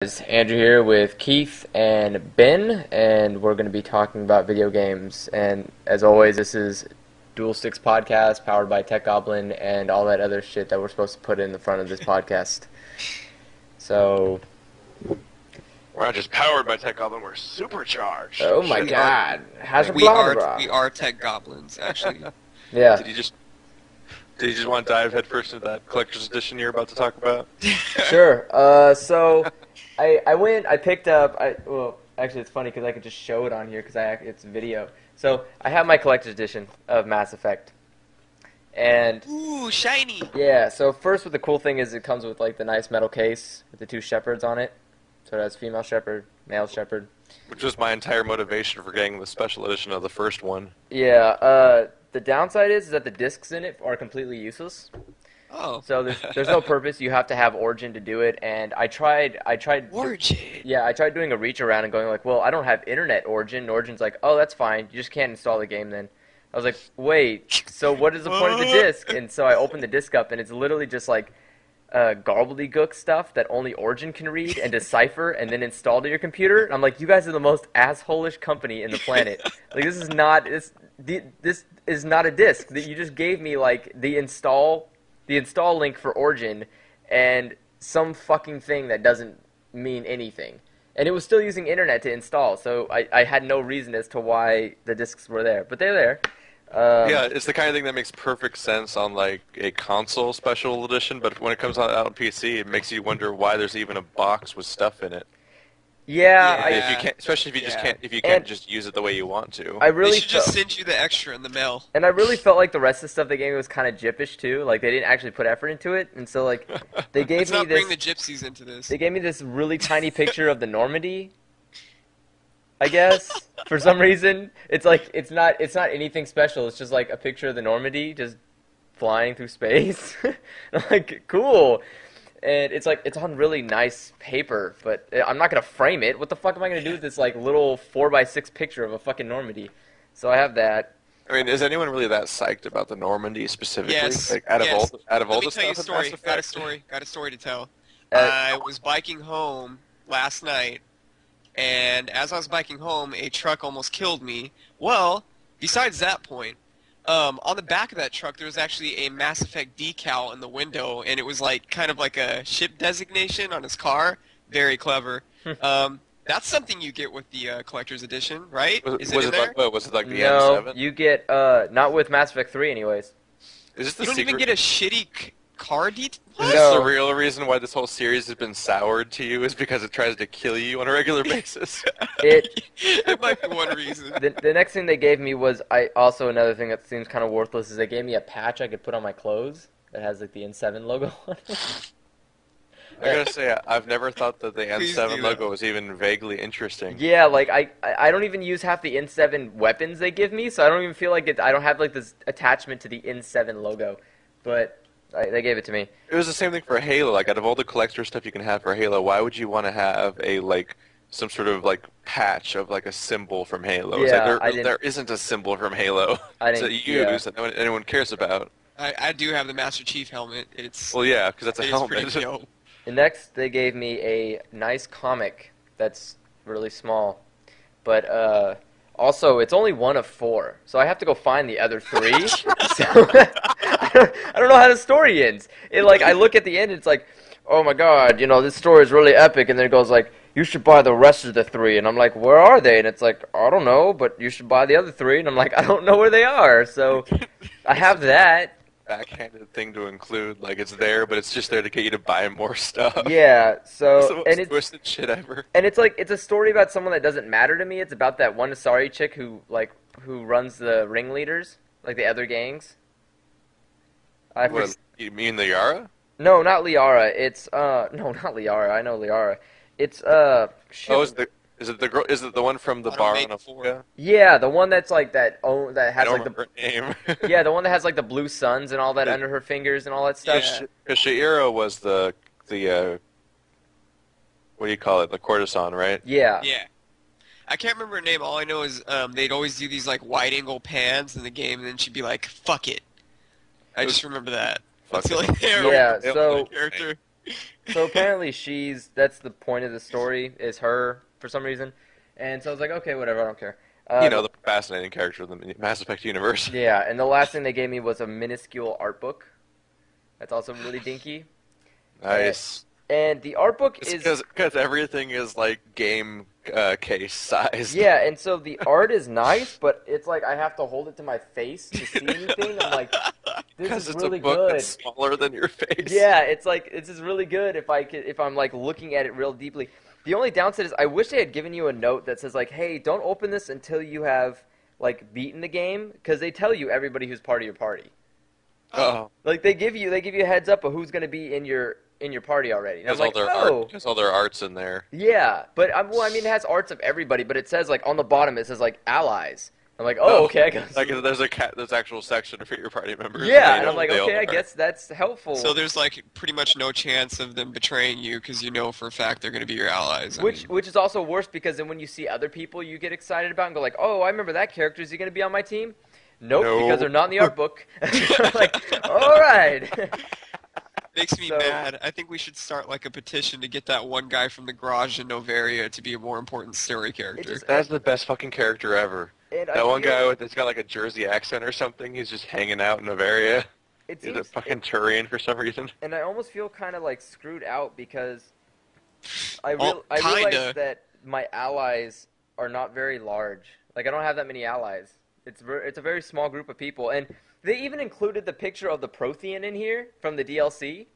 Andrew here with Keith and Ben, and we're going to be talking about video games. And as always, this is DualStix podcast powered by Tech Goblin and all that other shit that we're supposed to put in the front of this podcast. So, we're not just powered by Tech Goblin, we're supercharged. oh my god, how's it We are Tech Goblins, actually. Yeah. Did you just want to dive headfirst into that collector's edition you're about to talk about? Sure. So I picked up. Well, actually, it's funny because I could just show it on here because it's video. So I have my collector's edition of Mass Effect. And ooh, shiny. yeah. So first, what the cool thing is, it comes with like the nice metal case with the two shepherds on it. So it has female shepherd, male shepherd. Which was my entire motivation for getting the special edition of the first one. Yeah. The downside is that the discs in it are completely useless. Oh. So there's no purpose. You have to have Origin to do it, and I tried. Origin. Yeah, I tried doing a reach around and going like, well, I don't have internet Origin. And Origin's like, oh, that's fine. You just can't install the game then. I was like, wait. So what is the point of the disc? And so I opened the disc up, and it's literally just like gobbledygook stuff that only Origin can read and decipher and then install to your computer. And I'm like, you guys are the most asshole-ish company in the planet. Like, this is not a disc. That you just gave me like the install link for Origin and some fucking thing that doesn't mean anything. And it was still using internet to install, so I had no reason as to why the discs were there. But they're there. Yeah, it's the kind of thing that makes perfect sense on like a console special edition, but when it comes out on PC, it makes you wonder why there's even a box with stuff in it. Yeah, If you can't, especially if you can't just use it the way you want to. I really they should just send you the extra in the mail. And I really felt like the rest of the stuff they gave me was kind of gyppish too. Like they didn't actually put effort into it, and so like they gave Let's me not this. bring the gypsies into this. They gave me this really tiny picture of the Normandy. I guess for some reason it's like it's not anything special. It's just like a picture of the Normandy just flying through space. I'm like, cool. And it's like, it's on really nice paper, but I'm not going to frame it. What the fuck am I going to do with this like little 4x6 picture of a fucking Normandy? So I have that. I mean, is anyone really that psyched about the Normandy specifically? Yes. Like, out of all the Let me tell you a stuff story. in Mass Effect? Got a story to tell. I was biking home last night, and as I was biking home, a truck almost killed me. Well, besides that point, on the back of that truck, there was actually a Mass Effect decal in the window, and it was like kind of like a ship designation on his car. Very clever. That's something you get with the collector's edition, right? Was it like the No, M7? you get, not with Mass Effect 3 anyways. Is this the You don't secret? even get a shitty car detail? Is this the real reason why this whole series has been soured to you? Is because it tries to kill you on a regular basis? It might be one reason. The next thing they gave me was, another thing that seems kind of worthless is they gave me a patch I could put on my clothes that has like the N7 logo on it. I gotta say, I've never thought that the Please N7 do logo that. was even vaguely interesting. Yeah, like I don't even use half the N7 weapons they give me, so I don't even feel like I don't have like this attachment to the N7 logo, but they gave it to me. It was the same thing for Halo. Like, out of all the collector stuff you can have for Halo, why would you want to have some sort of like patch of like a symbol from Halo? Yeah, it's like there isn't a symbol from Halo to use that anyone cares about. I do have the Master Chief helmet. Well, yeah, because that's a helmet. Pretty dope. And next, they gave me a nice comic that's really small, but also it's only one of 4, so I have to go find the other 3. So I don't know how the story ends. I look at the end, and it's like, oh my god, this story is really epic, and then it goes like, you should buy the rest of the 3, and I'm like, where are they? And it's like, I don't know, but you should buy the other 3, and I'm like, I don't know where they are. So I have that. Backhanded thing to include, like it's there, but it's just there to get you to buy more stuff. Yeah, so It's the most twisted shit ever. And it's like it's a story about someone that doesn't matter to me. It's about that one Asari chick who runs the ringleaders, like the other gangs. What, you mean the Yara? No, not Liara. It's no, not Liara. I know Liara. It's shit. Oh, is it the girl? Is it the one from the bar on Afuga? Yeah, the one that's like that. Oh, that has I don't like remember her name. yeah, the one that has like the blue suns and all that under her fingers and all that stuff. Because Sha'ira was the what do you call it? The courtesan, right? Yeah. Yeah. I can't remember her name. All I know is they'd always do these like wide-angle pans in the game, and then she'd be like, "Fuck it." I just remember that. That's the only Yeah, so character. So apparently that's the point of the story, is her, for some reason. And so I was like, okay, whatever, I don't care. The fascinating character of the Mass Effect universe. Yeah, and the last thing they gave me was a minuscule art book. That's also really dinky. Nice. And the art book is... Because everything is, like, game case size. Yeah, and so the art is nice, but it's like I have to hold it to my face to see anything. I'm like, this is really it's a book good. That's smaller than your face. Yeah, it's like, this is really good if I'm, like, looking at it real deeply. The only downside is I wish they had given you a note that says, like, hey, don't open this until you have, like, beaten the game, because they tell you everybody who's part of your party. Oh. Like, they give you a heads up of who's going to be in your party already. And I'm like, Because all their art's in there. Yeah, but, it has arts of everybody, but it says, like, on the bottom, it says, like, allies. I'm like, okay, I guess. Like, there's actual section for your party members. Yeah, and I'm like, okay, I guess that's helpful. So there's, like, pretty much no chance of them betraying you because you know for a fact they're going to be your allies. Which is also worse because then when you see other people you get excited about and go like, oh, I remember that character. Is he going to be on my team? Nope, No. because they're not in the art book. I'm like, all right. Makes me mad. I think we should start, like, a petition to get that one guy from the garage in Novaria to be a more important story character. That's the best fucking character ever. That one guy that's got like a Jersey accent or something, he's just hanging out in Bavaria. He's a fucking Turian for some reason. And I almost feel kind of like screwed out because I realize that my allies are not very large. Like, I don't have that many allies. It's a very small group of people. And they even included the picture of the Prothean in here from the DLC.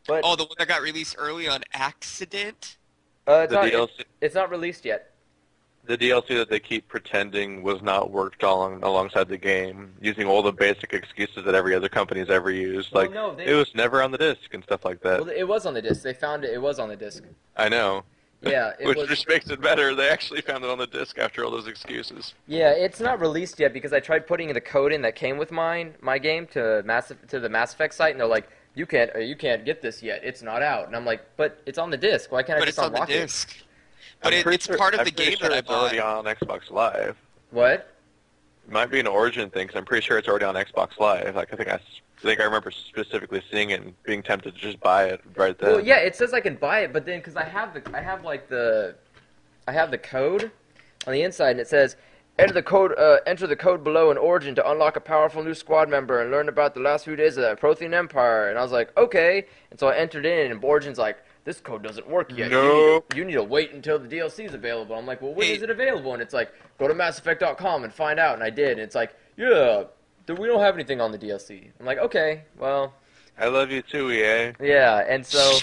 But, the one that got released early on accident? It's not released yet. The DLC that they keep pretending was not worked on alongside the game, using all the basic excuses that every other company's ever used. Well, like, no, it was never on the disc and stuff like that. Well, it was on the disc. They found it. It was on the disc. I know. Yeah, Which just makes it better. They actually found it on the disc after all those excuses. Yeah, it's not released yet because I tried putting the code in that came with my game to the Mass Effect site, and they're like, you can't get this yet. It's not out. And I'm like, but it's on the disc. Why can't I just unlock it? But it's on the disc. But it's part of the game that I bought. It's already on Xbox Live. What? It might be an Origin thing, because I'm pretty sure it's already on Xbox Live. Like, I think I remember specifically seeing it and being tempted to just buy it right then. Well, yeah, it says I can buy it, but then because I have the code on the inside, and it says enter the code below in Origin to unlock a powerful new squad member and learn about the last few days of the Prothean Empire. And I was like, okay, and so I entered in, and Origin's like, this code doesn't work yet. No. You need to wait until the DLC is available. I'm like, well, when is it available? And it's like, go to MassEffect.com and find out. And I did. And it's like, yeah, we don't have anything on the DLC. I'm like, okay, well. I love you too, EA. Yeah, and so